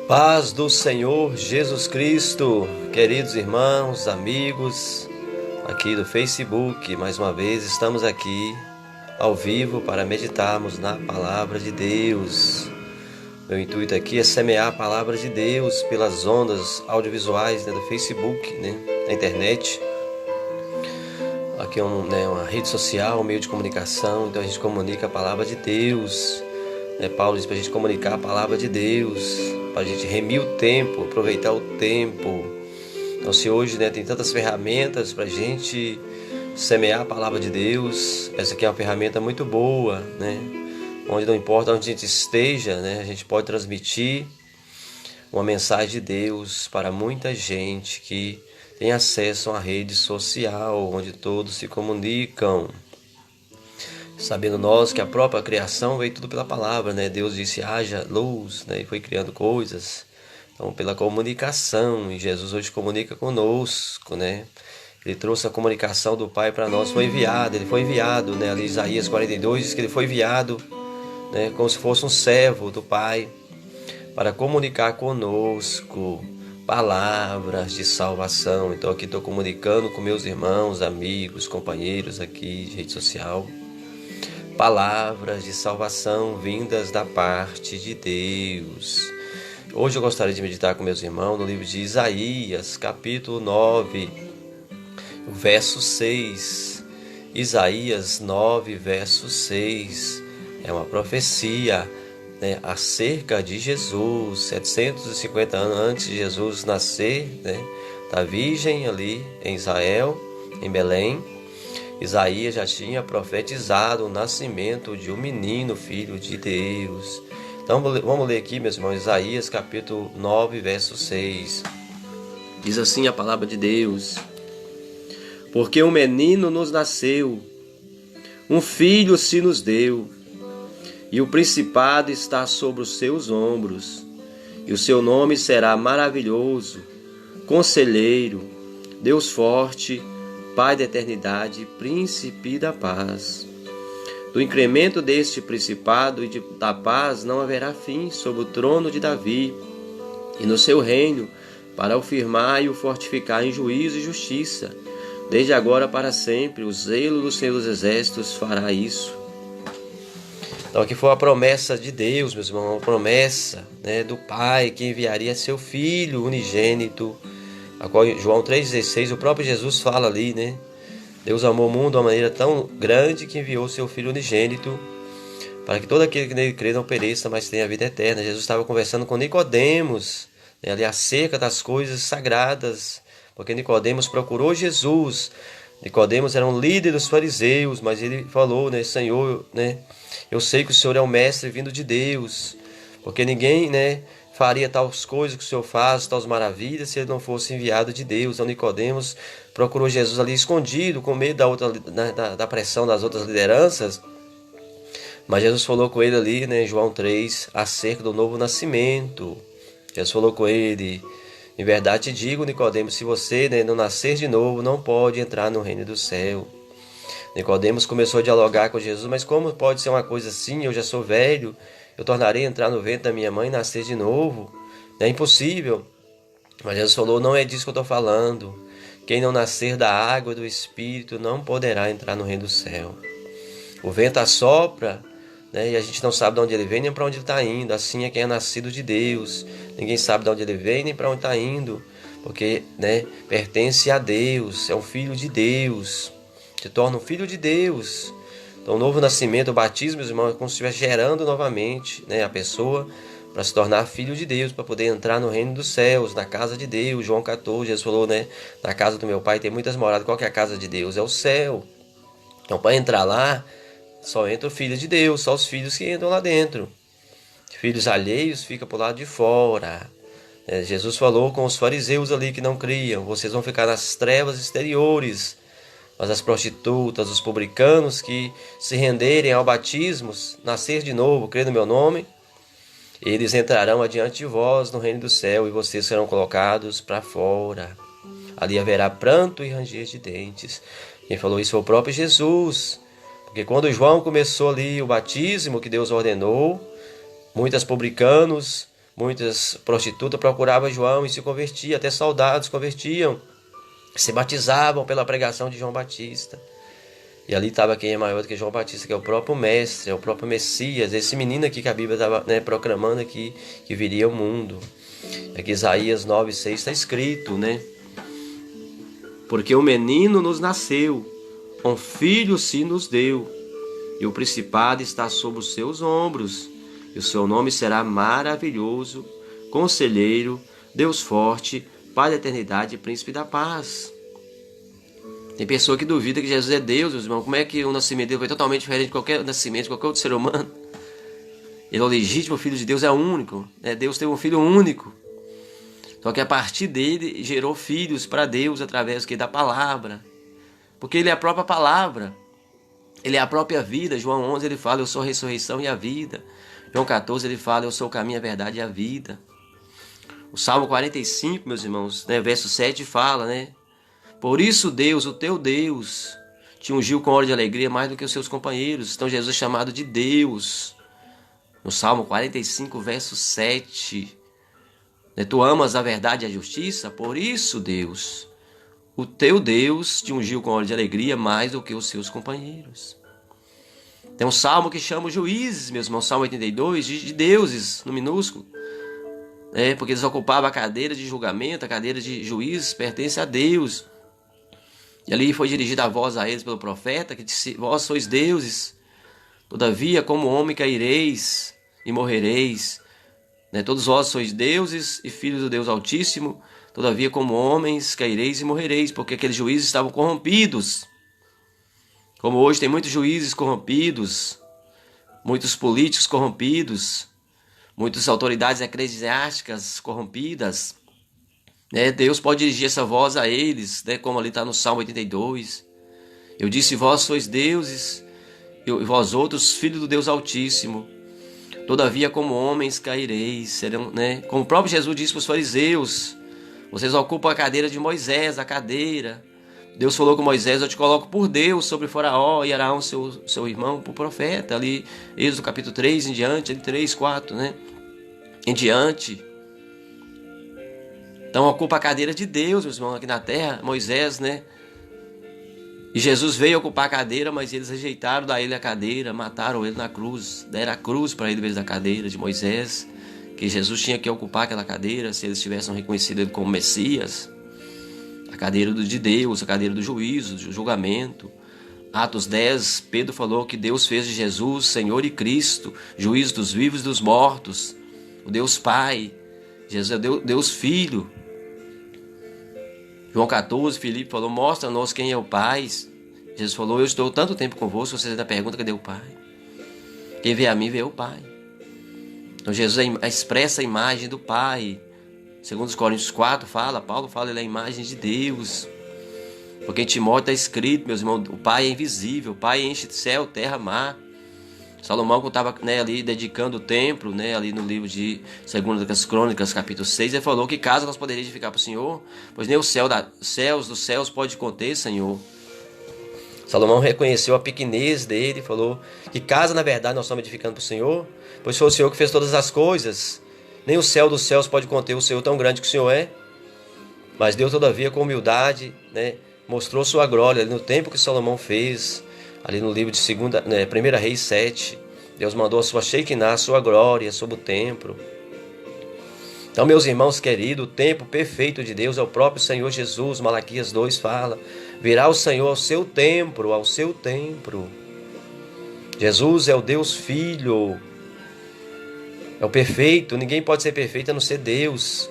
Paz do Senhor Jesus Cristo, queridos irmãos, amigos, aqui do Facebook, mais uma vez estamos aqui ao vivo para meditarmos na Palavra de Deus. Meu intuito aqui é semear a Palavra de Deus pelas ondas audiovisuais do Facebook, na internet. Aqui é uma rede social, um meio de comunicação, então a gente comunica a Palavra de Deus. Paulo diz para a gente comunicar a Palavra de Deus, para a gente remir o tempo, aproveitar o tempo. Então, se hoje tem tantas ferramentas para a gente semear a Palavra de Deus, essa aqui é uma ferramenta muito boa, onde não importa onde a gente esteja, a gente pode transmitir uma mensagem de Deus para muita gente que tem acesso a uma rede social, onde todos se comunicam. Sabendo nós que a própria criação veio tudo pela palavra, Deus disse, haja luz, e foi criando coisas. Então, pela comunicação, e Jesus hoje comunica conosco, Ele trouxe a comunicação do Pai para nós, ele foi enviado, ali Isaías 42 diz que ele foi enviado, como se fosse um servo do Pai, para comunicar conosco palavras de salvação. Então aqui estou comunicando com meus irmãos, amigos, companheiros aqui de rede social, palavras de salvação vindas da parte de Deus. Hoje eu gostaria de meditar com meus irmãos no livro de Isaías, capítulo 9, verso 6. Isaías 9, verso 6. É uma profecia acerca de Jesus, 750 anos antes de Jesus nascer, da virgem ali em Israel, em Belém. Isaías já tinha profetizado o nascimento de um menino, filho de Deus. Então vamos ler aqui, meus irmãos, Isaías capítulo 9, verso 6. Diz assim a palavra de Deus: Porque um menino nos nasceu, um filho se nos deu, e o principado está sobre os seus ombros, e o seu nome será maravilhoso, Conselheiro, Deus forte, Pai da eternidade, Príncipe da paz. Do incremento deste principado e da paz não haverá fim sobre o trono de Davi e no seu reino, para o firmar e o fortificar em juízo e justiça. Desde agora para sempre, o zelo do Senhor dos Exércitos fará isso. Então aqui foi a promessa de Deus, meus irmãos, uma promessa do Pai que enviaria seu Filho unigênito, a qual João 3,16, o próprio Jesus fala ali, Deus amou o mundo de uma maneira tão grande que enviou seu Filho unigênito para que todo aquele que nele crê não pereça, mas tenha a vida eterna. Jesus estava conversando com Nicodemos, ali acerca das coisas sagradas, porque Nicodemos procurou Jesus. Nicodemos era um líder dos fariseus, mas ele falou, Senhor, eu sei que o Senhor é um mestre vindo de Deus, porque ninguém, faria tais coisas que o Senhor faz, tais maravilhas, se ele não fosse enviado de Deus. Então Nicodemos procurou Jesus ali escondido, com medo da pressão das outras lideranças. Mas Jesus falou com ele ali, em João 3, acerca do novo nascimento. Jesus falou com ele: em verdade te digo, Nicodemos, se você não nascer de novo, não pode entrar no reino do céu. Nicodemos começou a dialogar com Jesus: mas como pode ser uma coisa assim? Eu já sou velho, eu tornarei a entrar no ventre da minha mãe e nascer de novo? É impossível. Mas Jesus falou: não é disso que eu estou falando. Quem não nascer da água e do Espírito não poderá entrar no reino do céu. O vento assopra, e a gente não sabe de onde ele vem nem para onde ele está indo. Assim é quem é nascido de Deus. Ninguém sabe de onde ele vem nem para onde está indo, porque pertence a Deus, é um filho de Deus, se torna um filho de Deus. Então o novo nascimento, o batismo, meus irmãos, é como se estivesse gerando novamente a pessoa para se tornar filho de Deus, para poder entrar no reino dos céus, na casa de Deus. João 14, Jesus falou, na casa do meu Pai tem muitas moradas. Qual que é a casa de Deus? É o céu. Então para entrar lá, só entra o filho de Deus, só os filhos que entram lá dentro. Filhos alheios ficam por lado de fora. Jesus falou com os fariseus ali que não criam: vocês vão ficar nas trevas exteriores. Mas as prostitutas, os publicanos que se renderem ao batismo, nascer de novo, crer no meu nome, eles entrarão adiante de vós no reino do céu, e vocês serão colocados para fora. Ali haverá pranto e ranger de dentes. Quem falou isso foi o próprio Jesus. Porque quando João começou ali o batismo que Deus ordenou, muitos publicanos muitas prostitutas procuravam João e se convertiam, até soldados convertiam, se batizavam pela pregação de João Batista. E ali estava quem é maior do que João Batista, que é o próprio Mestre, é o próprio Messias, esse menino aqui que a Bíblia estava, né, proclamando aqui, que viria ao mundo. Aqui Isaías 9,6 está escrito, né? Porque um menino nos nasceu, um filho se nos deu, e o principado está sobre os seus ombros, e o seu nome será maravilhoso, conselheiro, Deus forte, Pai da eternidade e príncipe da paz. Tem pessoa que duvida que Jesus é Deus, meus irmãos. Como é que o nascimento dele foi totalmente diferente de qualquer nascimento, de qualquer outro ser humano? Ele é o legítimo filho de Deus, é único. Deus teve um filho único. Só que a partir dele gerou filhos para Deus através da palavra. Porque ele é a própria palavra. Ele é a própria vida. João 11 ele fala, eu sou a ressurreição e a vida. João 14 ele fala, eu sou o caminho, a verdade e a vida. O Salmo 45, meus irmãos, né, verso 7 fala, né? Por isso Deus, o teu Deus, te ungiu com óleo de alegria mais do que os seus companheiros. Então Jesus é chamado de Deus. No Salmo 45, verso 7. Tu amas a verdade e a justiça? Por isso Deus, o teu Deus, te ungiu com óleo de alegria mais do que os seus companheiros. Tem um salmo que chama os juízes, meus irmãos, Salmo 82, de deuses, no minúsculo. Porque eles ocupavam a cadeira de julgamento, a cadeira de juízes pertence a Deus. E ali foi dirigida a voz a eles pelo profeta, que disse, vós sois deuses, todavia como homem caireis e morrereis. Todos vós sois deuses e filhos do Deus Altíssimo, todavia como homens caireis e morrereis, porque aqueles juízes estavam corrompidos. Como hoje tem muitos juízes corrompidos, muitos políticos corrompidos, muitas autoridades eclesiásticas corrompidas. Deus pode dirigir essa voz a eles, como ali está no Salmo 82. Eu disse, vós sois deuses, e vós outros, filhos do Deus Altíssimo. Todavia, como homens caireis. Serão, como o próprio Jesus disse para os fariseus, vocês ocupam a cadeira de Moisés, a cadeira. Deus falou com Moisés, eu te coloco por Deus sobre Faraó e Araão, seu irmão, por profeta. Ali, Êxodo capítulo 3 em diante, ali 3, 4, em diante. Então ocupa a cadeira de Deus, meus irmãos, aqui na terra, Moisés, E Jesus veio ocupar a cadeira, mas eles rejeitaram da ele a cadeira, mataram ele na cruz, deram a cruz para ele em vez da cadeira de Moisés, que Jesus tinha que ocupar aquela cadeira, se eles tivessem reconhecido ele como Messias. A cadeira de Deus, a cadeira do juízo, do julgamento. Atos 10, Pedro falou que Deus fez de Jesus Senhor e Cristo, juiz dos vivos e dos mortos, o Deus Pai. Jesus é Deus Filho. João 14, Filipe falou, mostra-nos quem é o Pai. Jesus falou, eu estou tanto tempo convosco, vocês ainda perguntam cadê o Pai? Quem vê a mim, vê o Pai. Então Jesus expressa a imagem do Pai. Segundo os Coríntios 4 Paulo fala, ele é a imagem de Deus. Porque em Timóteo está escrito, meus irmãos, o Pai é invisível, o Pai enche de céu, terra, mar. Salomão, quando estava ali dedicando o templo, ali no livro de 2 Crônicas, capítulo 6, ele falou que casa nós poderíamos edificar para o Senhor, pois nem o céus dos céus pode conter, Senhor. Salomão reconheceu a pequenez dele, falou que casa, na verdade, nós estamos edificando para o Senhor, pois foi o Senhor que fez todas as coisas. Nem o céu dos céus pode conter o Senhor, tão grande que o Senhor é. Mas Deus, todavia, com humildade, mostrou sua glória ali no tempo que Salomão fez. Ali no livro de 1 Reis 7, Deus mandou a sua Shekinah, a sua glória sobre o templo. Então, meus irmãos queridos, o tempo perfeito de Deus é o próprio Senhor Jesus. Malaquias 2 fala, virá o Senhor ao seu templo, ao seu templo. Jesus é o Deus Filho, é o perfeito, ninguém pode ser perfeito a não ser Deus.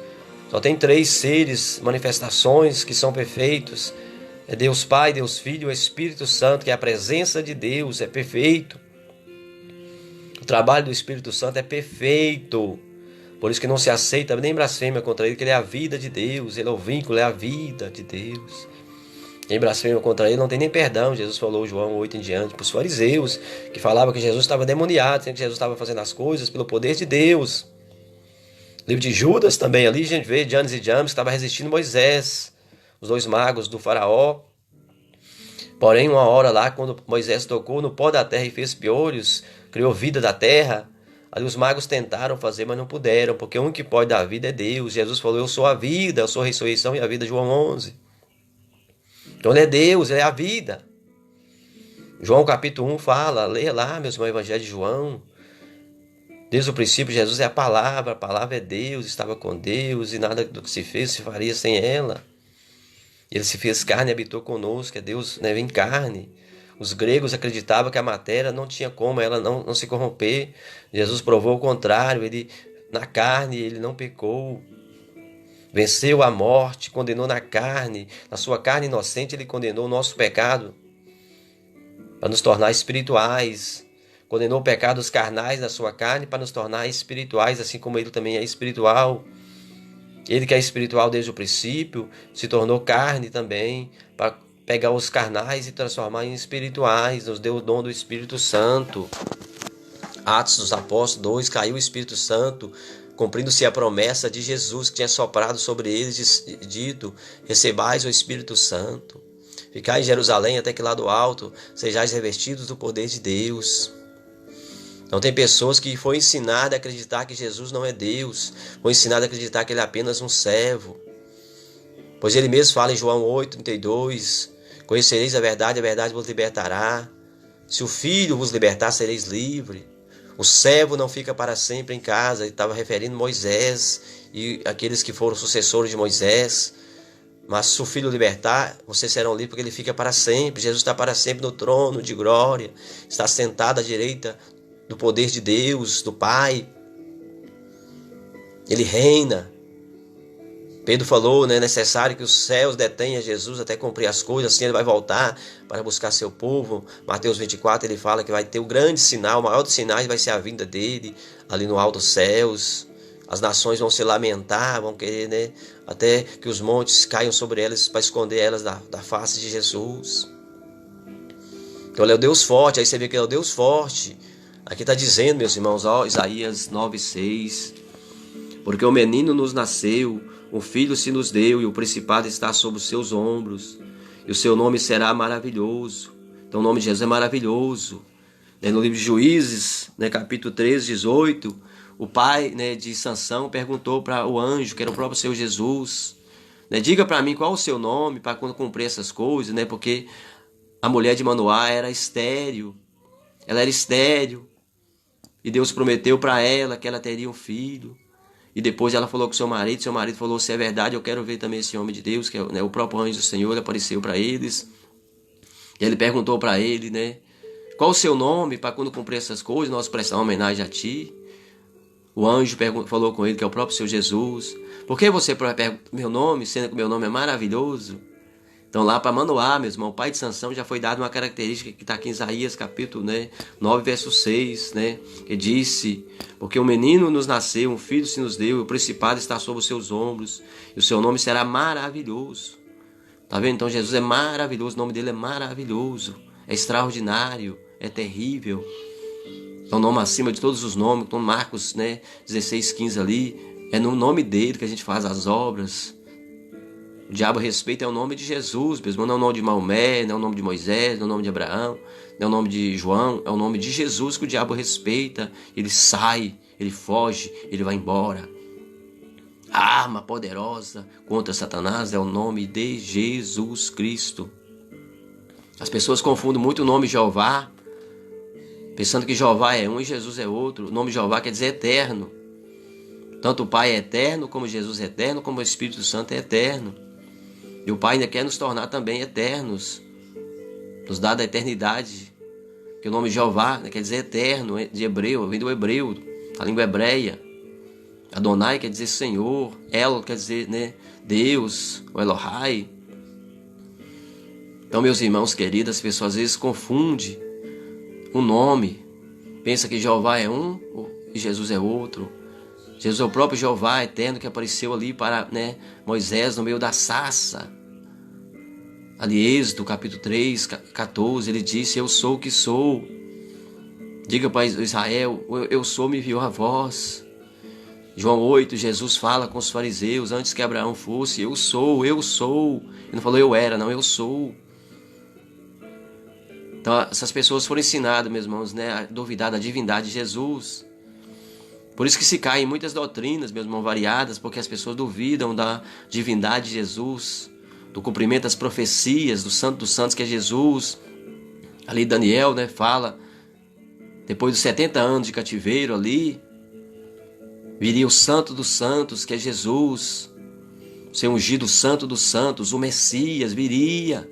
Só tem 3 seres, manifestações que são perfeitos. É Deus Pai, Deus Filho, o Espírito Santo, que é a presença de Deus, é perfeito. O trabalho do Espírito Santo é perfeito. Por isso que não se aceita nem blasfêmia contra ele, que ele é a vida de Deus, ele é o vínculo, é a vida de Deus. Quem blasfema contra ele não tem nem perdão. Jesus falou, João 8 em diante, para os fariseus, que falavam que Jesus estava demoniado, que Jesus estava fazendo as coisas pelo poder de Deus. Livro de Judas também, ali a gente vê Janes e Jambres, que estava resistindo Moisés, os 2 magos do faraó. Porém, uma hora lá, quando Moisés tocou no pó da terra e fez piolhos, criou vida da terra, Ali os magos tentaram fazer, mas não puderam, porque o único que pode dar vida é Deus. Jesus falou, eu sou a vida, eu sou a ressurreição e a vida, João 11. Então ele é Deus, ele é a vida. João capítulo 1 fala, leia lá, meus irmãos, o Evangelho de João. Desde o princípio, Jesus é a palavra é Deus, estava com Deus, e nada do que se fez se faria sem ela. Ele se fez carne e habitou conosco, é Deus, né, em carne. Os gregos acreditavam que a matéria não tinha como ela não se corromper. Jesus provou o contrário, ele na carne ele não pecou. Venceu a morte, condenou na carne, na sua carne inocente ele condenou o nosso pecado para nos tornar espirituais. Condenou pecados carnais na sua carne para nos tornar espirituais, assim como ele também é espiritual. Ele que é espiritual desde o princípio, se tornou carne também, para pegar os carnais e transformar em espirituais. Nos deu o dom do Espírito Santo. Atos dos Apóstolos 2, caiu o Espírito Santo, cumprindo-se a promessa de Jesus que tinha soprado sobre eles, dito, recebais o Espírito Santo. Ficai em Jerusalém até que lá do alto sejais revestidos do poder de Deus. Então tem pessoas que foi ensinada a acreditar que Jesus não é Deus, foi ensinada a acreditar que ele é apenas um servo. Pois ele mesmo fala em João 8:32, conhecereis a verdade vos libertará. Se o Filho vos libertar, sereis livres. O servo não fica para sempre em casa. Ele estava referindo Moisés e aqueles que foram sucessores de Moisés. Mas se o Filho libertar, vocês serão livres, porque ele fica para sempre. Jesus está para sempre no trono de glória, está sentado à direita do poder de Deus, do Pai. Ele reina. Pedro falou, né, é necessário que os céus detenham Jesus até cumprir as coisas, assim ele vai voltar para buscar seu povo. Mateus 24 ele fala que vai ter o grande sinal, o maior dos sinais vai ser a vinda dele, ali no alto dos céus. As nações vão se lamentar, vão querer, né, até que os montes caiam sobre elas para esconder elas da face de Jesus. Então ele é o Deus forte, aí você vê que ele é o Deus forte. Aqui está dizendo, meus irmãos, ó, Isaías 9:6, porque o menino nos nasceu, o filho se nos deu, e o principado está sobre os seus ombros, e o seu nome será maravilhoso. Então o nome de Jesus é maravilhoso. No livro de Juízes, né, capítulo 13:18, o pai, né, de Sansão perguntou para o anjo, que era o próprio Senhor Jesus, né, diga para mim qual o seu nome, para quando cumprir essas coisas, né, porque a mulher de Manoá era estéril, ela era estéril, e Deus prometeu para ela que ela teria um filho. E depois ela falou com seu marido falou, se é verdade, eu quero ver também esse homem de Deus, que é, né, o próprio anjo do Senhor, ele apareceu para eles. E ele perguntou para ele, né, qual o seu nome, para quando cumprir essas coisas, nós prestar uma homenagem a ti. O anjo falou com ele, que é o próprio Senhor Jesus, por que você pergunta meu nome, sendo que meu nome é maravilhoso? Então lá para Manoá, meu irmão, o pai de Sansão já foi dado uma característica que está aqui em Isaías capítulo, né, 9, verso 6, né, que disse, porque um menino nos nasceu, um filho se nos deu, e o principado está sobre os seus ombros, e o seu nome será maravilhoso. Tá vendo? Então Jesus é maravilhoso, o nome dele é maravilhoso, é extraordinário, é terrível. É o nome acima de todos os nomes. Então Marcos, né, 16:15 ali, é no nome dele que a gente faz as obras. O diabo respeita o nome de Jesus mesmo, não é o nome de Maomé, não é o nome de Moisés, não é o nome de Abraão, não é o nome de João, é o nome de Jesus que o diabo respeita. Ele sai, ele foge, ele vai embora. A arma poderosa contra Satanás é o nome de Jesus Cristo. As pessoas confundem muito o nome Jeová, pensando que Jeová é um e Jesus é outro. O nome Jeová quer dizer eterno. Tanto o Pai é eterno, como Jesus é eterno, como o Espírito Santo é eterno. E o Pai ainda quer nos tornar também eternos, nos dá da eternidade. Que o nome Jeová, né, quer dizer eterno, de hebreu, vem do hebreu, a língua hebreia. Adonai quer dizer Senhor, El quer dizer, né, Deus, o Elohai. Então, meus irmãos queridos, as pessoas às vezes confundem o nome, pensa que Jeová é um e Jesus é outro. Jesus é o próprio Jeová eterno que apareceu ali para, né, Moisés no meio da sarça. Ali, Êxodo, capítulo 3, 14, ele disse, eu sou o que sou. Diga para Israel, eu sou, me enviou a vós. João 8, Jesus fala com os fariseus, antes que Abraão fosse, eu sou, eu sou. Ele não falou eu era, não, eu sou. Então, essas pessoas foram ensinadas, meus irmãos, né, a duvidar da divindade de Jesus. Por isso que se caem muitas doutrinas, meus irmãos, variadas, porque as pessoas duvidam da divindade de Jesus, do cumprimento das profecias, do Santo dos Santos, que é Jesus. Ali Daniel, né, fala, depois dos 70 anos de cativeiro ali, viria o Santo dos Santos, que é Jesus, ser ungido Santo dos Santos, o Messias viria.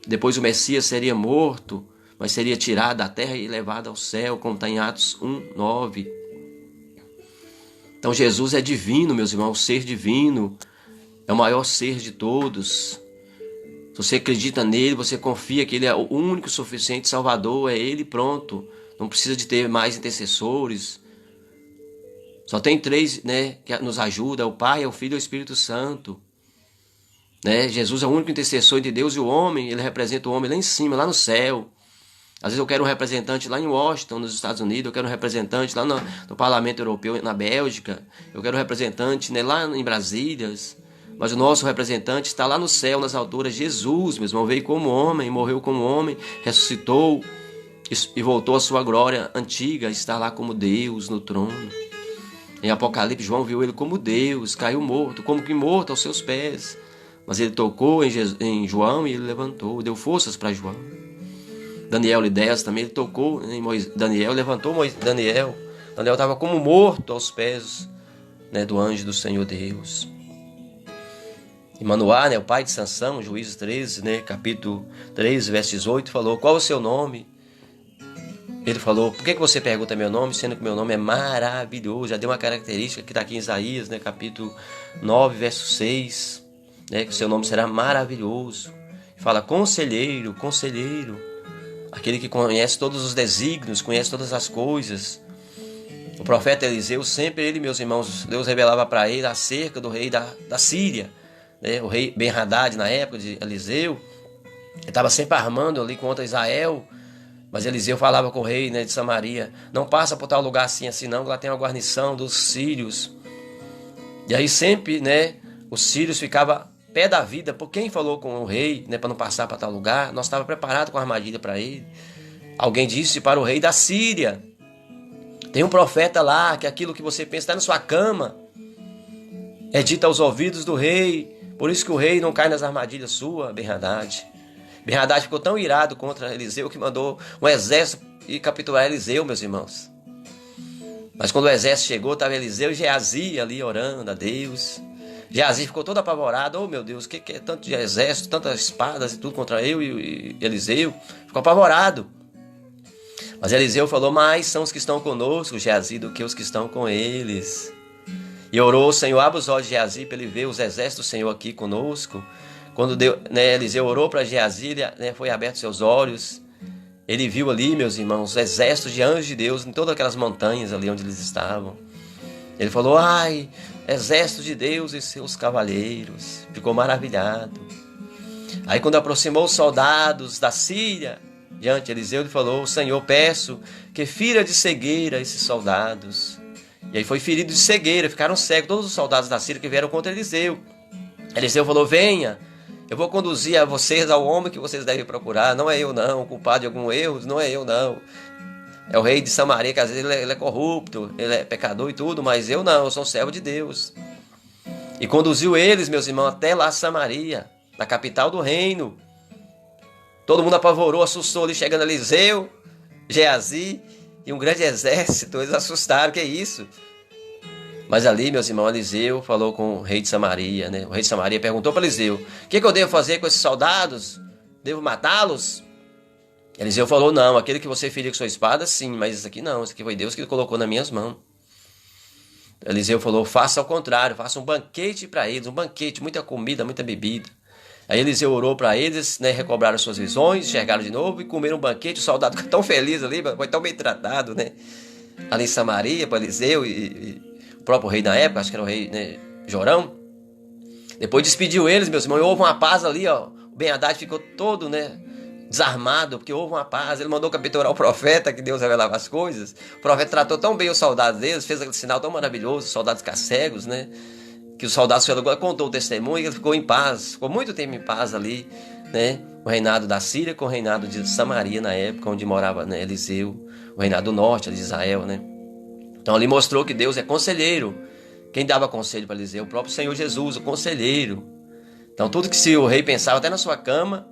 Depois o Messias seria morto, mas seria tirado da terra e levado ao céu, como está em Atos 1:9. Então Jesus é divino, meus irmãos, ser divino, é o maior ser de todos. Se você acredita nele, você confia que ele é o único suficiente Salvador, é ele, pronto. Não precisa de ter mais intercessores. Só tem 3, né, que nos ajudam, é o Pai, é o Filho e o Espírito Santo. Né? Jesus é o único intercessor entre Deus e o homem, ele representa o homem lá em cima, lá no céu. Às vezes eu quero um representante lá em Washington, nos Estados Unidos, eu quero um representante lá no Parlamento Europeu, na Bélgica, eu quero um representante, né, lá em Brasília, mas o nosso representante está lá no céu, nas alturas. Jesus, meu irmão, veio como homem, morreu como homem, ressuscitou e voltou à sua glória antiga, está lá como Deus no trono. Em Apocalipse, João viu ele como Deus, caiu morto, como que morto aos seus pés. Mas ele tocou em João e ele levantou, deu forças para João. Daniel e 10 também, ele tocou em Daniel, levantou Daniel. Daniel estava como morto aos pés, né, do anjo do Senhor Deus. E Manoá, né, o pai de Sansão, Juízes 13, né, capítulo 13, verso 18, falou: qual é o seu nome? Ele falou: por que você pergunta meu nome, sendo que meu nome é maravilhoso? Já deu uma característica que está aqui em Isaías, né, capítulo 9, verso 6, né, que o seu nome será maravilhoso. Fala: conselheiro, conselheiro, aquele que conhece todos os desígnios, conhece todas as coisas. O profeta Eliseu, sempre ele, meus irmãos, Deus revelava para ele acerca do rei da Síria, né, o rei Ben-Hadad, na época de Eliseu. Ele estava sempre armando ali contra Israel. Mas Eliseu falava com o rei, né, de Samaria: não passa por tal lugar assim, assim não, que lá tem uma guarnição dos sírios. E aí sempre, né, os sírios ficavam pé da vida, por quem falou com o rei, né, para não passar para tal lugar. Nós estávamos preparados com a armadilha para ele. Alguém disse para o rei da Síria: tem um profeta lá, que aquilo que você pensa está na sua cama, é dito aos ouvidos do rei, por isso que o rei não cai nas armadilhas suas, Ben-Hadad. Ben-Hadad ficou tão irado contra Eliseu que mandou um exército ir capturar Eliseu, meus irmãos. Mas quando o exército chegou, estava Eliseu e Geazi ali orando a Deus. Geazi ficou todo apavorado: oh meu Deus, o que é tanto de exército, tantas espadas e tudo contra eu e Eliseu? Ficou apavorado. Mas Eliseu falou: mais são os que estão conosco, Geazi, do que os que estão com eles. E orou: o Senhor, abre os olhos de Geazi para ele ver os exércitos do Senhor aqui conosco. Quando Eliseu orou para Geazi, né, foi aberto seus olhos. Ele viu ali, meus irmãos, exércitos de anjos de Deus em todas aquelas montanhas ali onde eles estavam. Ele falou: ai, exército de Deus e seus cavaleiros. Ficou maravilhado. Aí quando aproximou os soldados da Síria diante de Eliseu, ele falou: Senhor, peço que fira de cegueira esses soldados. E aí foi ferido de cegueira, ficaram cegos todos os soldados da Síria que vieram contra Eliseu. Eliseu falou: venha, eu vou conduzir a vocês ao homem que vocês devem procurar. Não é eu não, o culpado de algum erro não é eu não. É o rei de Samaria, que às vezes ele é corrupto, ele é pecador e tudo, mas eu não, eu sou um servo de Deus. E conduziu eles, meus irmãos, até lá Samaria, na capital do reino. Todo mundo apavorou, assustou ali, chegando Eliseu, Geazi e um grande exército. Eles assustaram, que é isso? Mas ali, meus irmãos, Eliseu falou com o rei de Samaria, né? O rei de Samaria perguntou para Eliseu: o que eu devo fazer com esses soldados? Devo matá-los? Eliseu falou: não, aquele que você feriu com sua espada, sim, mas isso aqui não, isso aqui foi Deus que colocou nas minhas mãos. Eliseu falou: faça ao contrário, faça um banquete para eles, um banquete, muita comida, muita bebida. Aí Eliseu orou para eles, né, recobraram suas visões, enxergaram de novo e comeram um banquete. O soldado ficou tão feliz ali, foi tão bem tratado, né? Ali em Samaria, para Eliseu e o próprio rei da época, acho que era o rei, né, Jorão. Depois despediu eles, meus irmãos, e houve uma paz ali, ó. O Ben-Hadad ficou todo, né, desarmado, porque houve uma paz. Ele mandou capturar o profeta, que Deus revelava as coisas. O profeta tratou tão bem os soldados deles, fez aquele sinal tão maravilhoso, os soldados ficaram cegos, né? Que os soldados contou o testemunho e ele ficou em paz, ficou muito tempo em paz ali, né? O reinado da Síria com o reinado de Samaria na época onde morava, né, Eliseu, o reinado do norte de Israel, né? Então ali mostrou que Deus é conselheiro. Quem dava conselho para Eliseu? O próprio Senhor Jesus, o conselheiro. Então tudo que se o rei pensava, até na sua cama,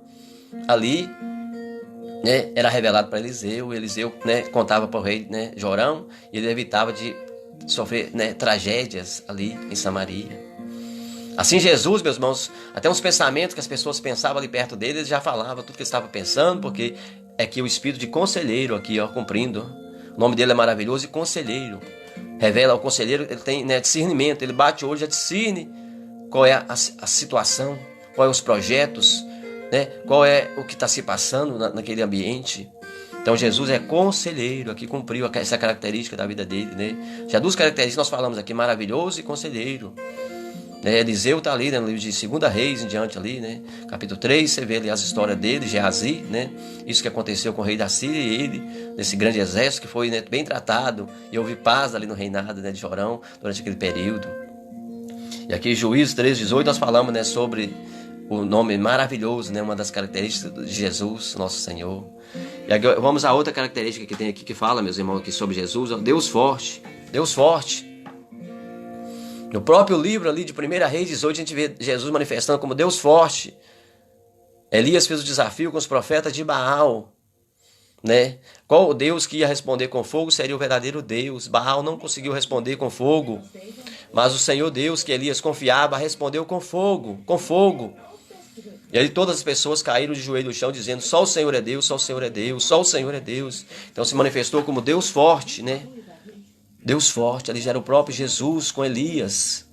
ali, né, era revelado para Eliseu. Eliseu, né, contava para o rei, né, Jorão, e ele evitava de sofrer, né, tragédias ali em Samaria. Assim Jesus, meus irmãos, até uns pensamentos que as pessoas pensavam ali perto dele, ele já falava tudo que ele estava pensando, porque é que o espírito de conselheiro aqui, ó, cumprindo. O nome dele é maravilhoso e conselheiro. Revela ao conselheiro, ele tem, né, discernimento, ele bate o olho, já discerne qual é a situação, qual é os projetos, né, qual é o que está se passando naquele ambiente. Então Jesus é conselheiro, aqui cumpriu essa característica da vida dele, né? Já duas características nós falamos aqui, maravilhoso e conselheiro. Eliseu está ali, né, no livro de 2 Reis em diante ali, né? Capítulo 3, você vê ali as histórias dele, Geazi, né? Isso que aconteceu com o rei da Síria e ele, nesse grande exército que foi, né, bem tratado, e houve paz ali no reinado, né, de Jorão durante aquele período. E aqui Juízes 3:18 nós falamos, né, sobre o nome maravilhoso, né, uma das características de Jesus, nosso Senhor. E aqui, vamos a outra característica que tem aqui que fala, meus irmãos, aqui sobre Jesus, ó, Deus forte, Deus forte. No próprio livro ali de 1 Reis 18, a gente vê Jesus manifestando como Deus forte. Elias fez o desafio com os profetas de Baal, né? Qual o Deus que ia responder com fogo seria o verdadeiro Deus. Baal não conseguiu responder com fogo, mas o Senhor Deus que Elias confiava respondeu com fogo, com fogo. E aí todas as pessoas caíram de joelho no chão dizendo, só o Senhor é Deus, só o Senhor é Deus, só o Senhor é Deus. Então se manifestou como Deus forte, né? Deus forte, ali já era o próprio Jesus com Elias,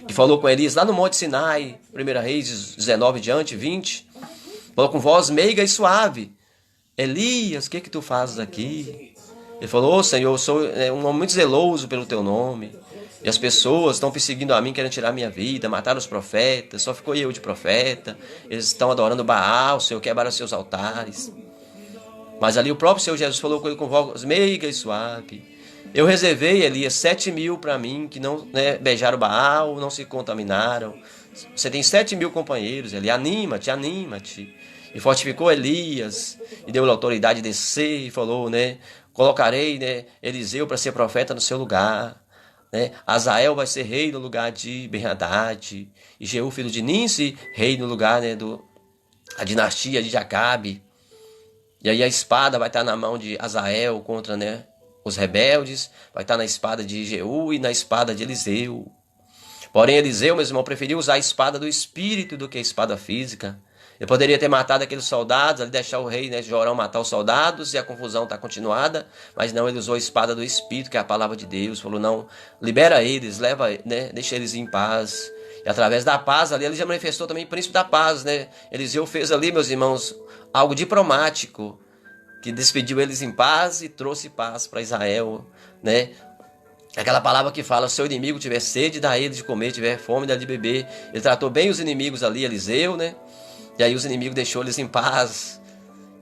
que falou com Elias lá no Monte Sinai, 1 Reis 19 diante, 20, falou com voz meiga e suave, Elias, o que tu fazes aqui? Ele falou, ô Senhor, eu sou um homem muito zeloso pelo teu nome, e as pessoas estão perseguindo a mim, querendo tirar minha vida, mataram os profetas, só ficou eu de profeta, eles estão adorando Baal, o Senhor quebra os seus altares. Mas ali o próprio Senhor Jesus falou com ele com voz meiga e suave, eu reservei, Elias, 7.000 para mim, que não, né, beijaram Baal, não se contaminaram. Você tem 7.000 companheiros, Elias, anima-te, anima-te. E fortificou Elias, e deu-lhe autoridade de descer, e falou, né, colocarei, né, Eliseu para ser profeta no seu lugar. Né? Azael vai ser rei no lugar de Ben-Hadad, e Jeú, filho de Ninsi, rei no lugar, né, da dinastia de Jacabe. E aí a espada vai estar na mão de Azael contra, né, os rebeldes, vai estar na espada de Jeú e na espada de Eliseu. Porém, Eliseu, meu irmão, preferiu usar a espada do espírito do que a espada física. Ele poderia ter matado aqueles soldados, ali deixar o rei, né, Jorão matar os soldados e a confusão está continuada, mas não, ele usou a espada do espírito, que é a palavra de Deus. Falou, não, libera eles, leva, né, deixa eles em paz. E através da paz ali, ele já manifestou também o príncipe da paz, né? Eliseu fez ali, meus irmãos, algo diplomático, que despediu eles em paz e trouxe paz para Israel, né? Aquela palavra que fala, se seu inimigo tiver sede, dá ele de comer, tiver fome, dá de beber. Ele tratou bem os inimigos ali, Eliseu, né? E aí os inimigos deixou eles em paz.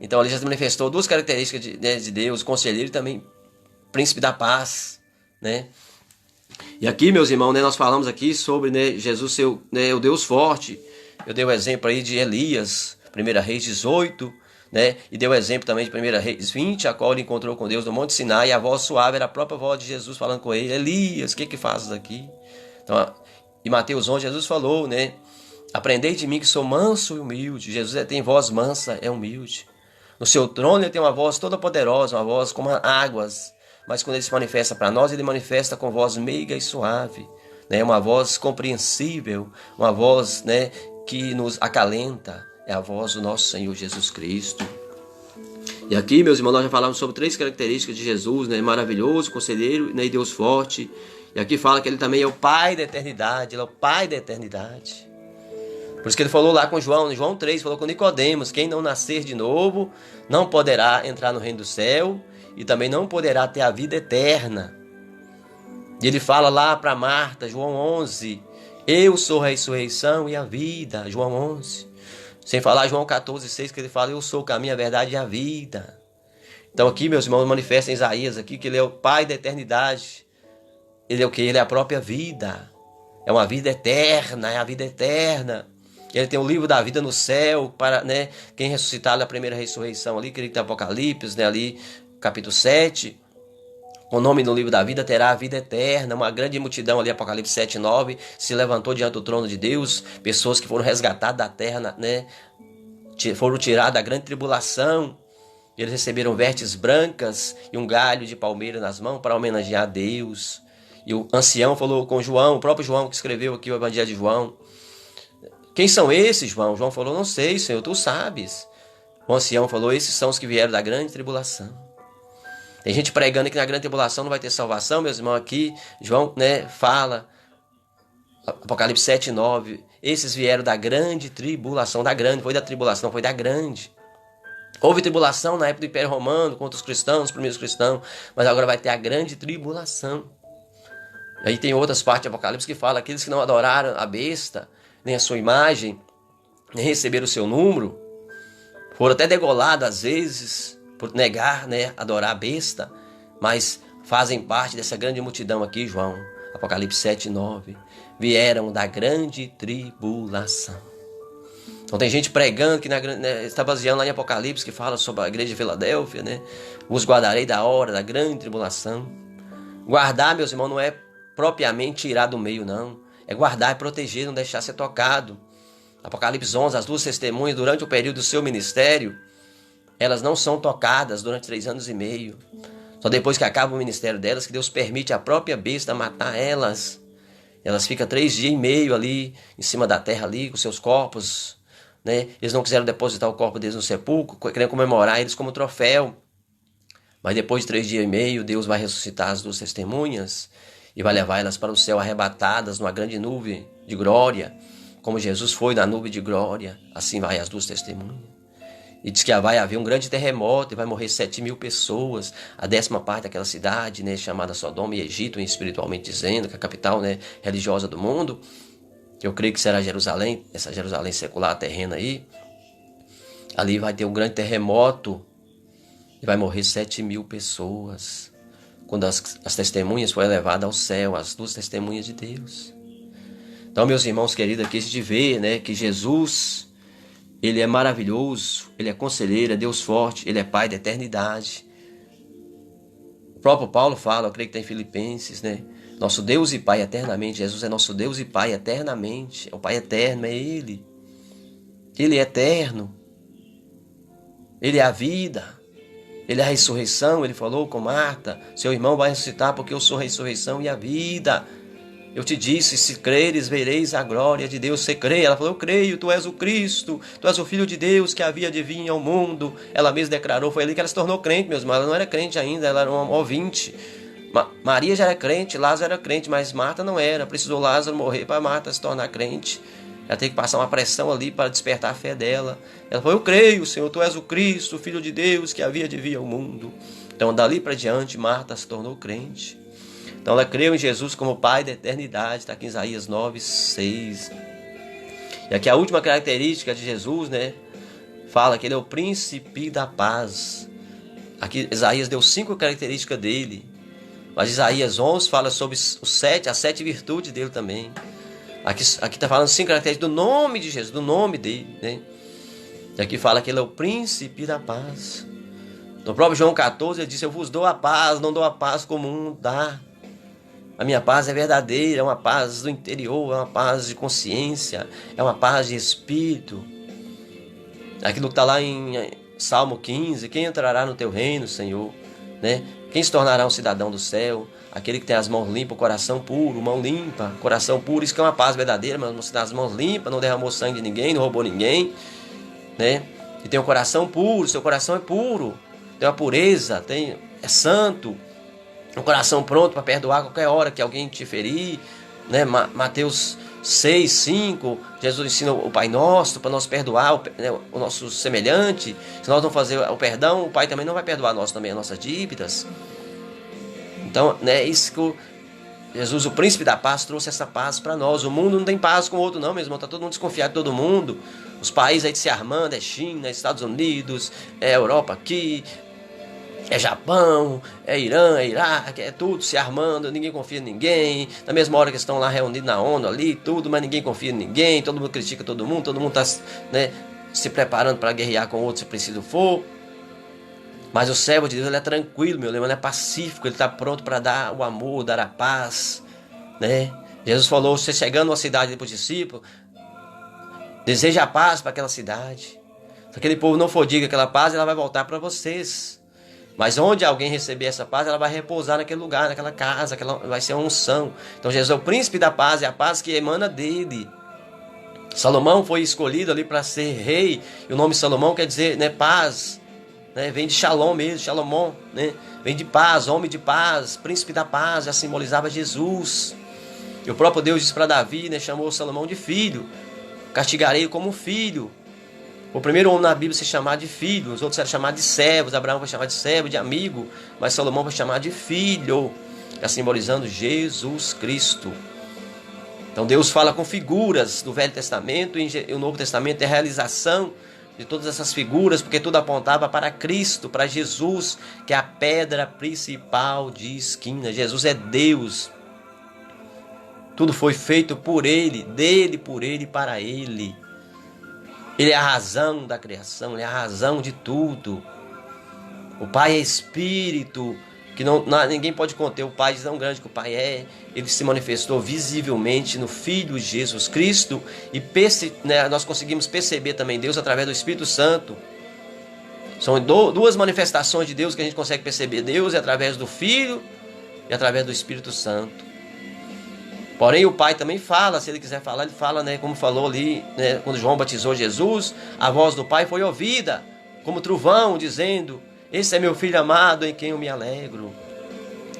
Então ali já se manifestou duas características de Deus, conselheiro e também príncipe da paz, né? E aqui, meus irmãos, né, nós falamos aqui sobre, né, Jesus ser, né, o Deus forte. Eu dei o exemplo aí de Elias, 1 Reis 18, né? E deu o exemplo também de 1 Reis 20, a qual ele encontrou com Deus no Monte Sinai, e a voz suave era a própria voz de Jesus falando com ele, Elias, o que fazes aqui? Então, em Mateus 11, Jesus falou, né? Aprendei de mim que sou manso e humilde. Jesus tem voz mansa, é humilde. No seu trono ele tem uma voz toda poderosa, uma voz como águas, mas quando ele se manifesta para nós, ele manifesta com voz meiga e suave, né? Uma voz compreensível, uma voz, né, que nos acalenta. É a voz do nosso Senhor Jesus Cristo. E aqui, meus irmãos, nós já falamos sobre 3 características de Jesus, né? Maravilhoso, conselheiro, né? E Deus forte. E aqui fala que ele também é o Pai da eternidade. Ele é o Pai da eternidade. Por isso que ele falou lá com João, em João 3, falou com Nicodemos, quem não nascer de novo não poderá entrar no reino do céu e também não poderá ter a vida eterna. E ele fala lá para Marta, João 11, eu sou a ressurreição e a vida, João 11. Sem falar João 14:6, que ele fala, eu sou o caminho, a verdade e a vida. Então aqui, meus irmãos, manifesta em Isaías aqui que ele é o Pai da eternidade. Ele é o que? Ele é a própria vida. É uma vida eterna, é a vida eterna. Ele tem o livro da vida no céu, para, né, quem ressuscitar na primeira ressurreição ali, que ele tem Apocalipse, né, ali, capítulo 7. o nome no livro da vida terá a vida eterna. Uma grande multidão ali, Apocalipse 7:9, se levantou diante do trono de Deus, pessoas que foram resgatadas da terra, né? Foram tiradas da grande tribulação. Eles receberam vestes brancas e um galho de palmeira nas mãos para homenagear a Deus. E o ancião falou com João, o próprio João que escreveu aqui o Evangelho de João: quem são esses, João? João falou: não sei, Senhor, tu sabes. O ancião falou: esses são os que vieram da grande tribulação. Tem gente pregando que na grande tribulação não vai ter salvação, meus irmãos. Aqui João, né, fala, Apocalipse 7:9, esses vieram da grande tribulação. Da grande, foi da tribulação, foi da grande. Houve tribulação na época do Império Romano contra os cristãos, os primeiros cristãos, mas agora vai ter a grande tribulação. Aí tem outras partes de Apocalipse que falam: aqueles que não adoraram a besta, nem a sua imagem, nem receberam o seu número, foram até degolados às vezes por negar, né, adorar a besta, mas fazem parte dessa grande multidão aqui, João, Apocalipse 7:9, vieram da grande tribulação. Então tem gente pregando que está baseando lá em Apocalipse, que fala sobre a igreja de Filadélfia, né? Os guardarei da hora da grande tribulação. Guardar, meus irmãos, não é propriamente tirar do meio, não. É guardar e proteger, não deixar ser tocado. Apocalipse 11, as duas testemunhas, durante o período do seu ministério, elas não são tocadas durante 3 anos e meio. Só depois que acaba o ministério delas, que Deus permite a própria besta matar elas. Elas ficam 3 dias e meio ali, em cima da terra ali, com seus corpos, né? Eles não quiseram depositar o corpo deles no sepulcro, queriam comemorar eles como troféu. Mas depois de 3 dias e meio, Deus vai ressuscitar as duas testemunhas e vai levar elas para o céu arrebatadas numa grande nuvem de glória. Como Jesus foi na nuvem de glória, assim vai as duas testemunhas. E diz que vai haver um grande terremoto e vai morrer 7.000 pessoas. A 10ª parte daquela cidade, né, chamada Sodoma e Egito, espiritualmente dizendo, que é a capital, né, religiosa do mundo, que eu creio que será Jerusalém, essa Jerusalém secular terrena aí. Ali vai ter um grande terremoto e vai morrer 7.000 pessoas. Quando as testemunhas forem levadas ao céu, as duas testemunhas de Deus. Então, meus irmãos queridos, aqui a gente vê, né, que Jesus, Ele é maravilhoso, Ele é conselheiro, é Deus forte, Ele é Pai da eternidade. O próprio Paulo fala, eu creio que está em Filipenses, né? Nosso Deus e Pai eternamente. Jesus é nosso Deus e Pai eternamente. É o Pai eterno, é Ele. Ele é eterno. Ele é a vida. Ele é a ressurreição. Ele falou com Marta: seu irmão vai ressuscitar porque eu sou a ressurreição e a vida. Eu te disse, se creres, vereis a glória de Deus. Você crê? Ela falou: eu creio, tu és o Cristo, tu és o Filho de Deus que havia de vir ao mundo. Ela mesma declarou, foi ali que ela se tornou crente, meus irmãos. Ela não era crente ainda, ela era uma ouvinte. Maria já era crente, Lázaro era crente, mas Marta não era. Precisou Lázaro morrer para Marta se tornar crente. Ela teve que passar uma pressão ali para despertar a fé dela. Ela falou: eu creio, Senhor, tu és o Cristo, o Filho de Deus que havia de vir ao mundo. Então, dali para diante, Marta se tornou crente. Então ela creu em Jesus como Pai da eternidade, está aqui em Isaías 9:6. E aqui a última característica de Jesus, né? Fala que Ele é o príncipe da paz. Aqui Isaías deu 5 características dele. Mas Isaías 11 fala sobre as 7 virtudes dele também. Aqui está falando 5 características do nome de Jesus, do nome dele, né? E aqui fala que Ele é o príncipe da paz. No próprio João 14 ele disse: eu vos dou a paz, não dou a paz como o mundo dá. A minha paz é verdadeira, é uma paz do interior, é uma paz de consciência, é uma paz de espírito. Aquilo que está lá em Salmo 15, quem entrará no teu reino, Senhor? Né? Quem se tornará um cidadão do céu? Aquele que tem as mãos limpas, o coração puro, mão limpa, coração puro. Isso que é uma paz verdadeira, mas você tem as mãos limpas, não derramou sangue de ninguém, não roubou ninguém, né? E tem um coração puro, seu coração é puro, tem uma pureza, é santo. Um coração pronto para perdoar a qualquer hora que alguém te ferir, né? Mateus 6:5, Jesus ensina o Pai Nosso para nós perdoar o nosso semelhante. Se nós não fazer o perdão, o Pai também não vai perdoar nós também as nossas dívidas. Então, né, isso que Jesus, o príncipe da paz, trouxe essa paz para nós. O mundo não tem paz com o outro não, meu irmão. Está todo mundo desconfiado de todo mundo. Os países aí se armando, é China, é Estados Unidos, é Europa aqui, é Japão, é Irã, é Iraque, é tudo se armando, ninguém confia em ninguém. Na mesma hora que estão lá reunidos na ONU ali, tudo, mas ninguém confia em ninguém, todo mundo critica todo mundo está, né, se preparando para guerrear com o outro se preciso for. Mas o servo de Deus, ele é tranquilo, meu irmão, ele é pacífico, ele está pronto para dar o amor, dar a paz, né? Jesus falou, você chegando numa cidade para os discípulos, deseja a paz para aquela cidade. Se aquele povo não for digno aquela paz, ela vai voltar para vocês. Mas onde alguém receber essa paz, ela vai repousar naquele lugar, naquela casa, vai ser uma unção. Então Jesus é o príncipe da paz, é a paz que emana dele. Salomão foi escolhido ali para ser rei, e o nome Salomão quer dizer, né, paz, né, vem de Shalom mesmo, Shalomon, né, vem de paz, homem de paz, príncipe da paz, já simbolizava Jesus. E o próprio Deus disse para Davi, né, chamou Salomão de filho, castigarei como filho. O primeiro homem na Bíblia se chamar de filho, os outros eram chamados de servos, Abraão foi chamado de servo, de amigo, mas Salomão foi chamado de filho, já simbolizando Jesus Cristo. Então Deus fala com figuras do Velho Testamento e o Novo Testamento é a realização de todas essas figuras, porque tudo apontava para Cristo, para Jesus, que é a pedra principal de esquina. Jesus é Deus. Tudo foi feito por Ele, dele, por Ele, para Ele. Ele é a razão da criação, Ele é a razão de tudo. O Pai é Espírito, que ninguém pode conter o Pai de tão grande que o Pai é. Ele se manifestou visivelmente no Filho Jesus Cristo e nós conseguimos perceber também Deus através do Espírito Santo. São duas manifestações de Deus que a gente consegue perceber Deus é através do Filho e através do Espírito Santo. Porém o Pai também fala, se Ele quiser falar, Ele fala, né, como falou ali, né, quando João batizou Jesus, a voz do Pai foi ouvida, como trovão, dizendo, esse é meu Filho amado em quem eu me alegro.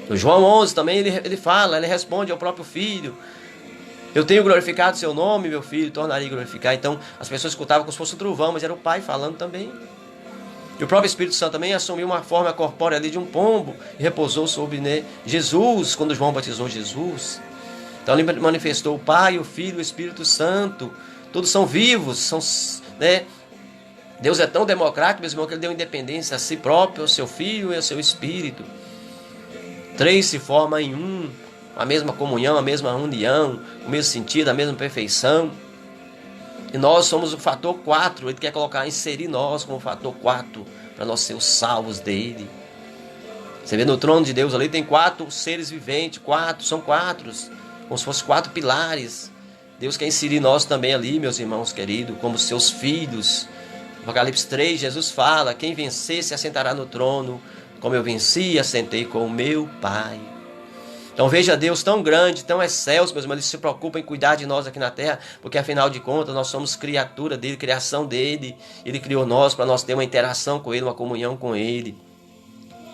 No João 11 também ele fala, ele responde ao próprio Filho, eu tenho glorificado seu nome, meu Filho, tornarei a glorificar. Então as pessoas escutavam como se fosse um trovão, mas era o Pai falando também. E o próprio Espírito Santo também assumiu uma forma corpórea ali de um pombo e repousou sobre, né, Jesus, quando João batizou Jesus. Então ele manifestou o Pai, o Filho e o Espírito Santo. Todos são vivos, né? Deus é tão democrático, meus irmãos, que Ele deu independência a si próprio, ao seu Filho e ao seu Espírito. Três se formam em um, a mesma comunhão, a mesma união, o mesmo sentido, a mesma perfeição. E nós somos o fator 4, Ele quer inserir nós como fator 4, para nós ser os salvos dEle. Você vê no trono de Deus ali, tem 4 seres viventes, são 4, como se fossem 4 pilares. Deus quer inserir nós também ali, meus irmãos queridos, como seus filhos. Apocalipse 3, Jesus fala, quem vencer se assentará no trono, como eu venci e assentei com o meu Pai. Então veja Deus tão grande, tão excelso, meus irmãos, Ele se preocupa em cuidar de nós aqui na terra, porque afinal de contas nós somos criatura dEle, criação dEle. Ele criou nós para nós ter uma interação com Ele, uma comunhão com Ele.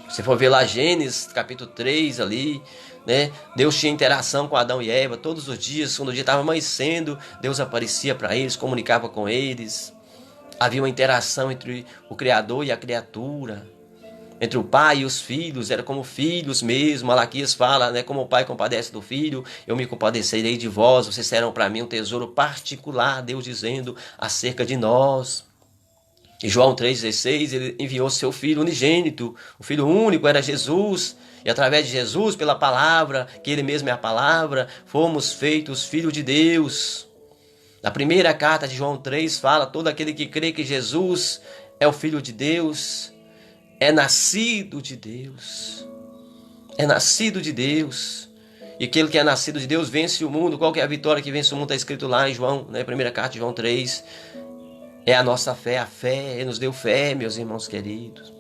Se for ver lá Gênesis capítulo 3 ali, né? Deus tinha interação com Adão e Eva todos os dias. Quando o dia estava amanhecendo, Deus aparecia para eles, comunicava com eles. Havia uma interação entre o Criador e a criatura, entre o pai e os filhos, era como filhos mesmo. Malaquias fala, né, como o pai compadece do filho, eu me compadecerei de vós, vocês serão para mim um tesouro particular, Deus dizendo acerca de nós. Em João 3,16, Ele enviou seu Filho unigênito, o Filho único era Jesus, e através de Jesus, pela palavra, que Ele mesmo é a palavra, fomos feitos filhos de Deus. Na primeira carta de João 3 fala, todo aquele que crê que Jesus é o Filho de Deus, é nascido de Deus. É nascido de Deus. E aquele que é nascido de Deus vence o mundo. Qual que é a vitória que vence o mundo? Está escrito lá em João, né? Primeira carta de João 3. É a nossa fé, a fé. Ele nos deu fé, meus irmãos queridos.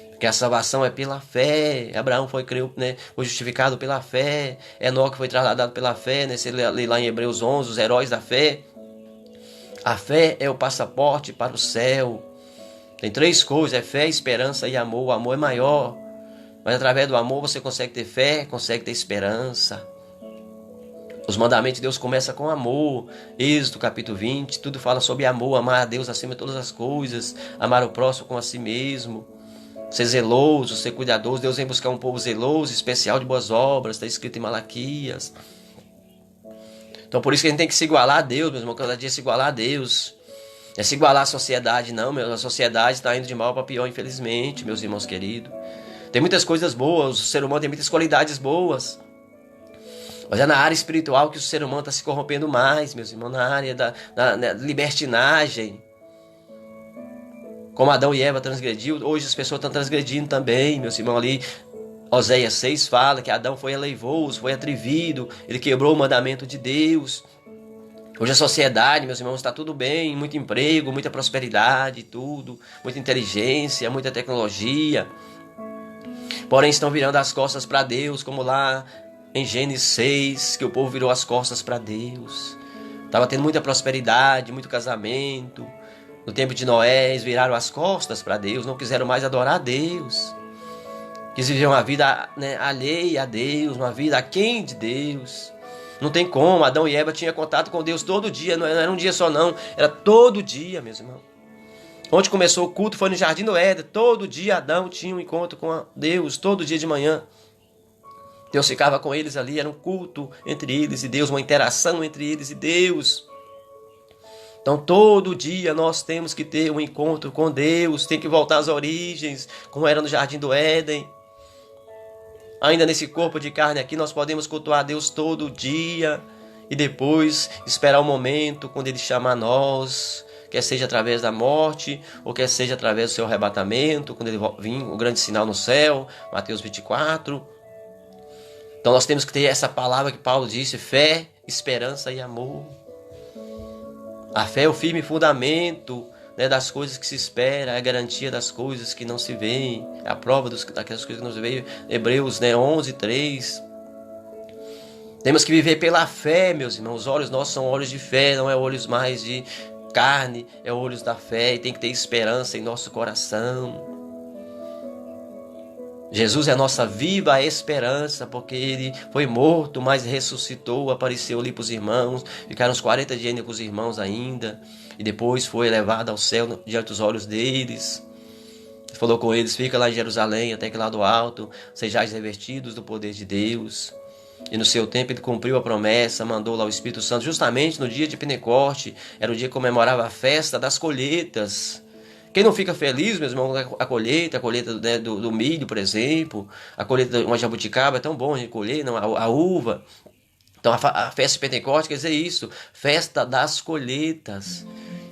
Porque a salvação é pela fé. Abraão foi justificado pela fé. Enoque foi trasladado pela fé. Né? Você lê lá em Hebreus 11, os heróis da fé. A fé é o passaporte para o céu. Tem 3 coisas, é fé, esperança e amor. O amor é maior, mas através do amor você consegue ter fé, consegue ter esperança. Os mandamentos de Deus começam com amor. Êxodo capítulo 20, tudo fala sobre amor, amar a Deus acima de todas as coisas, amar o próximo como a si mesmo, ser zeloso, ser cuidadoso. Deus vem buscar um povo zeloso, especial de boas obras, está escrito em Malaquias. Então por isso que a gente tem que se igualar a Deus, meu irmão, cada dia se igualar a Deus. Não é se igualar à sociedade, não, a sociedade está indo de mal para pior, infelizmente, meus irmãos queridos. Tem muitas coisas boas, o ser humano tem muitas qualidades boas, mas é na área espiritual que o ser humano está se corrompendo mais, meus irmãos, na área da libertinagem, Como Adão e Eva transgrediu, hoje as pessoas estão transgredindo também, meus irmãos. Ali Oséias 6 fala que Adão foi aleivoso, foi atrevido, ele quebrou o mandamento de Deus. Hoje a sociedade, meus irmãos, está tudo bem, muito emprego, muita prosperidade, tudo, muita inteligência, muita tecnologia. Porém estão virando as costas para Deus, como lá em Gênesis 6, que o povo virou as costas para Deus. Estava tendo muita prosperidade, muito casamento. No tempo de Noé, eles viraram as costas para Deus, não quiseram mais adorar a Deus. Quis viver uma vida, né, alheia a Deus, uma vida aquém de Deus. Não tem como, Adão e Eva tinham contato com Deus todo dia, não era um dia só não, era todo dia, meus irmãos. Onde começou o culto foi no Jardim do Éden, todo dia Adão tinha um encontro com Deus, todo dia de manhã. Deus ficava com eles ali, era um culto entre eles e Deus, uma interação entre eles e Deus. Então todo dia nós temos que ter um encontro com Deus, tem que voltar às origens, como era no Jardim do Éden. Ainda nesse corpo de carne aqui, nós podemos cultuar a Deus todo dia e depois esperar o momento quando Ele chama a nós, quer seja através da morte ou quer seja através do seu arrebatamento, quando Ele vir, o grande sinal no céu, Mateus 24. Então nós temos que ter essa palavra que Paulo disse, fé, esperança e amor. A fé é o firme fundamento, né, das coisas que se espera, é a garantia das coisas que não se veem, é a prova daquelas coisas que não se veem. Hebreus, né, 11:3. Temos que viver pela fé, meus irmãos. Os olhos nossos são olhos de fé, não é olhos mais de carne, é olhos da fé, e tem que ter esperança em nosso coração. Jesus é a nossa viva esperança, porque Ele foi morto, mas ressuscitou, apareceu ali para os irmãos, ficaram uns 40 dias com os irmãos ainda, e depois foi levado ao céu diante dos olhos deles. Ele falou com eles, fica lá em Jerusalém, até que lá do alto, sejais revestidos do poder de Deus. E no seu tempo Ele cumpriu a promessa, mandou lá o Espírito Santo, justamente no dia de Pentecoste, era o dia que comemorava a festa das colheitas. Quem não fica feliz, meus irmãos, a colheita, né, do milho, por exemplo, a colheita de uma jabuticaba, é tão bom a gente colher, não, a uva. Então a festa de Pentecostes quer dizer isso, festa das colheitas.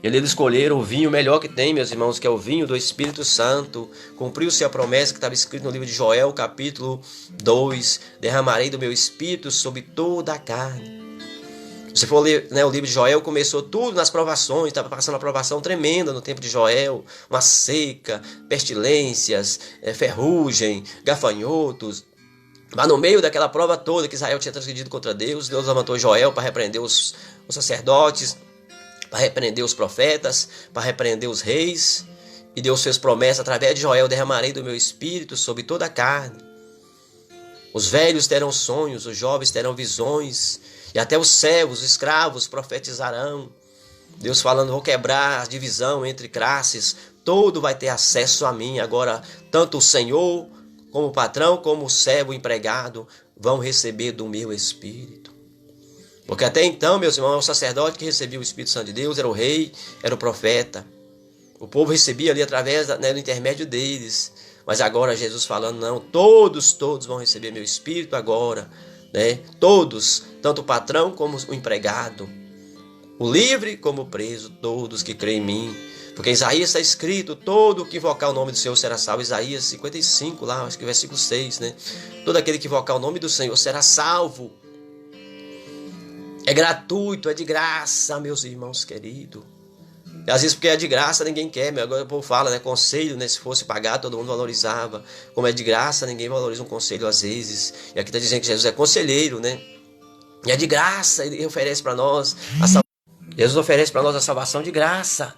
E eles escolheram o vinho melhor que tem, meus irmãos, que é o vinho do Espírito Santo. Cumpriu-se a promessa que estava escrita no livro de Joel, capítulo 2, derramarei do meu Espírito sobre toda a carne. Se for ler, né, o livro de Joel, começou tudo nas provações, estava passando uma provação tremenda no tempo de Joel, uma seca, pestilências, ferrugem, gafanhotos. Mas no meio daquela prova toda que Israel tinha transgredido contra Deus, Deus levantou Joel para repreender os sacerdotes, para repreender os profetas, para repreender os reis, e Deus fez promessa, através de Joel, derramarei do meu Espírito sobre toda a carne. Os velhos terão sonhos, os jovens terão visões, e até os servos, os escravos profetizarão. Deus falando, vou quebrar a divisão entre classes, todo vai ter acesso a mim. Agora, tanto o Senhor, como o patrão, como o servo, o empregado, vão receber do meu Espírito. Porque até então, meus irmãos, o sacerdote que recebia o Espírito Santo de Deus era o rei, era o profeta. O povo recebia ali através, né, do intermédio deles. Mas agora Jesus falando, não, todos vão receber meu Espírito agora. Né? Todos, tanto o patrão como o empregado, o livre como o preso, todos que creem em mim. Porque em Isaías está escrito, todo que invocar o nome do Senhor será salvo. Isaías 55, lá, acho que versículo 6, né? Todo aquele que invocar o nome do Senhor será salvo. É gratuito, é de graça, meus irmãos queridos. E às vezes porque é de graça ninguém quer, mas agora o povo fala, né? Conselho, né? Se fosse pagar, todo mundo valorizava. Como é de graça, ninguém valoriza um conselho às vezes. E aqui está dizendo que Jesus é conselheiro, né? E é de graça, Ele oferece para nós a salvação. Jesus oferece para nós a salvação de graça.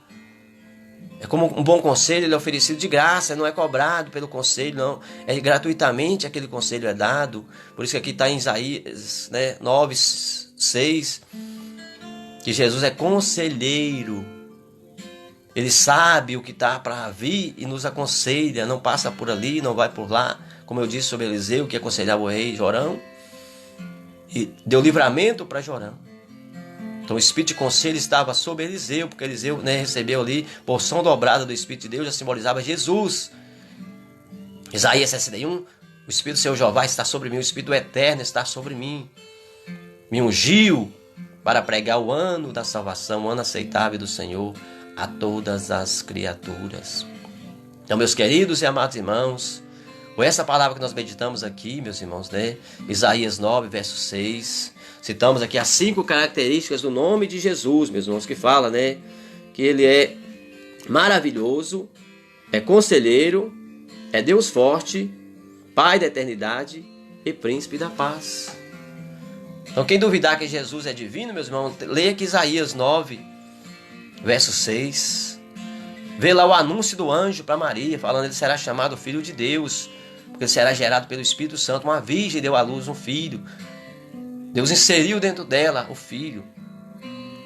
É como um bom conselho, ele é oferecido de graça, não é cobrado pelo conselho, não. É gratuitamente aquele conselho é dado. Por isso que aqui está em Isaías, né, 9:6, que Jesus é conselheiro. Ele sabe o que está para vir e nos aconselha, não passa por ali, não vai por lá. Como eu disse sobre Eliseu, que aconselhava o rei Jorão, e deu livramento para Jorão. Então o Espírito de conselho estava sobre Eliseu, porque Eliseu, né, recebeu ali porção dobrada do Espírito de Deus, já simbolizava Jesus. Isaías 61, o Espírito do Senhor Jeová está sobre mim, o Espírito eterno está sobre mim. Me ungiu para pregar o ano da salvação, o ano aceitável do Senhor a todas as criaturas. Então, meus queridos e amados irmãos, com essa palavra que nós meditamos aqui, meus irmãos, né? Isaías 9, verso 6. Citamos aqui as 5 características do nome de Jesus, meus irmãos, que fala, né? Que ele é maravilhoso, é conselheiro, é Deus forte, Pai da eternidade e Príncipe da paz. Então, quem duvidar que Jesus é divino, meus irmãos, leia aqui Isaías 9, verso 6. Vê lá o anúncio do anjo para Maria, falando que ele será chamado Filho de Deus, porque será gerado pelo Espírito Santo. Uma virgem deu à luz um filho. Deus inseriu dentro dela o filho.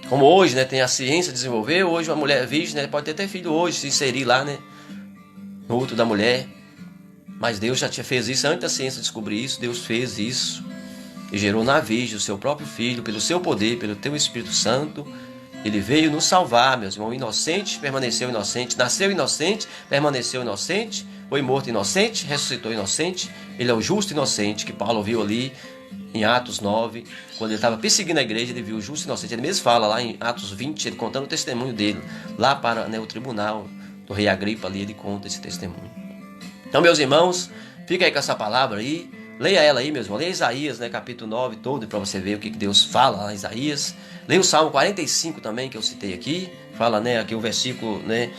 Como hoje, né, tem a ciência desenvolveu, hoje uma mulher virgem, né, pode ter filho hoje, se inserir lá, né, no útero da mulher. Mas Deus já fez isso antes da ciência descobrir isso. Deus fez isso e gerou na virgem o seu próprio filho, pelo seu poder, pelo teu Espírito Santo. Ele veio nos salvar, meus irmãos. Inocente, permaneceu inocente. Nasceu inocente, permaneceu inocente. Foi morto inocente, ressuscitou inocente. Ele é o justo inocente que Paulo viu ali em Atos 9. Quando ele estava perseguindo a igreja, ele viu o justo inocente. Ele mesmo fala lá em Atos 20, ele contando o testemunho dele. Lá para, né, o tribunal do rei Agripa, ali ele conta esse testemunho. Então, meus irmãos, fica aí com essa palavra aí. Leia ela aí, meus irmãos. Leia Isaías, né, capítulo 9 todo, para você ver o que Deus fala lá em Isaías. Leia o Salmo 45 também, que eu citei aqui. Fala, né, aqui o versículo, né,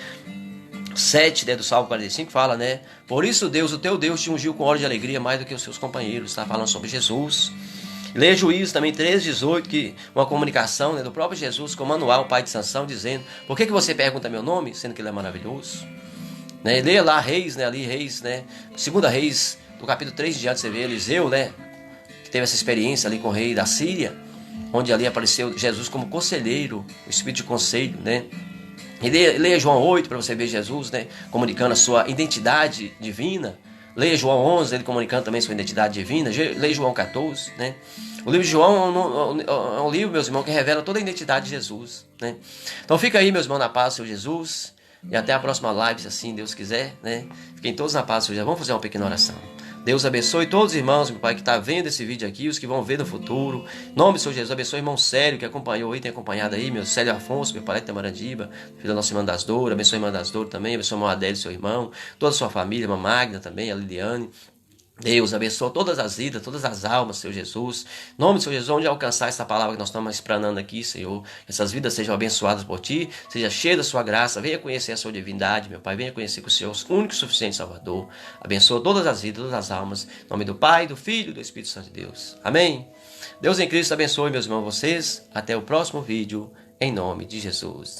7, né, do Salmo 45, fala, né, por isso Deus, o teu Deus, te ungiu com óleo de alegria mais do que os seus companheiros. Está falando sobre Jesus. Leia Juízes também 13:18, que uma comunicação, né, do próprio Jesus com Manuel, pai de Sansão, dizendo, por que você pergunta meu nome, sendo que ele é maravilhoso? Né, leia lá Reis, né, ali Reis, né, 2 Reis, do capítulo 3 em diante, você vê Eliseu, né, que teve essa experiência ali com o rei da Síria, onde ali apareceu Jesus como conselheiro, o espírito de conselho, né. E leia João 8 para você ver Jesus, né, comunicando a sua identidade divina. Leia João 11, ele comunicando também sua identidade divina. Leia João 14, né. O livro de João é um livro, meus irmãos, que revela toda a identidade de Jesus, né. Então fica aí, meus irmãos, na paz do Senhor Jesus. E até a próxima live, se assim Deus quiser, né. Fiquem todos na paz do Senhor Jesus. Vamos fazer uma pequena oração. Deus abençoe todos os irmãos, meu Pai, que está vendo esse vídeo aqui, os que vão ver no futuro. Em nome do Senhor Jesus, abençoe o irmão Célio, que acompanhou aí, tem acompanhado aí, meu Célio Afonso, meu pai de Tamarandiba, filho da nossa irmã das Dores, abençoe a irmã das Dores também, abençoe o irmão Adélio, seu irmão, toda a sua família, a irmã Magna também, a Liliane. Deus abençoa todas as vidas, todas as almas, Senhor Jesus. Em nome do Senhor Jesus, onde alcançar essa palavra que nós estamos explanando aqui, Senhor, que essas vidas sejam abençoadas por Ti, seja cheia da Sua graça, venha conhecer a Sua divindade, meu Pai, venha conhecer que o Senhor é o único e suficiente Salvador. Abençoa todas as vidas, todas as almas, em nome do Pai, do Filho e do Espírito Santo de Deus. Amém? Deus em Cristo abençoe, meus irmãos, vocês. Até o próximo vídeo, em nome de Jesus.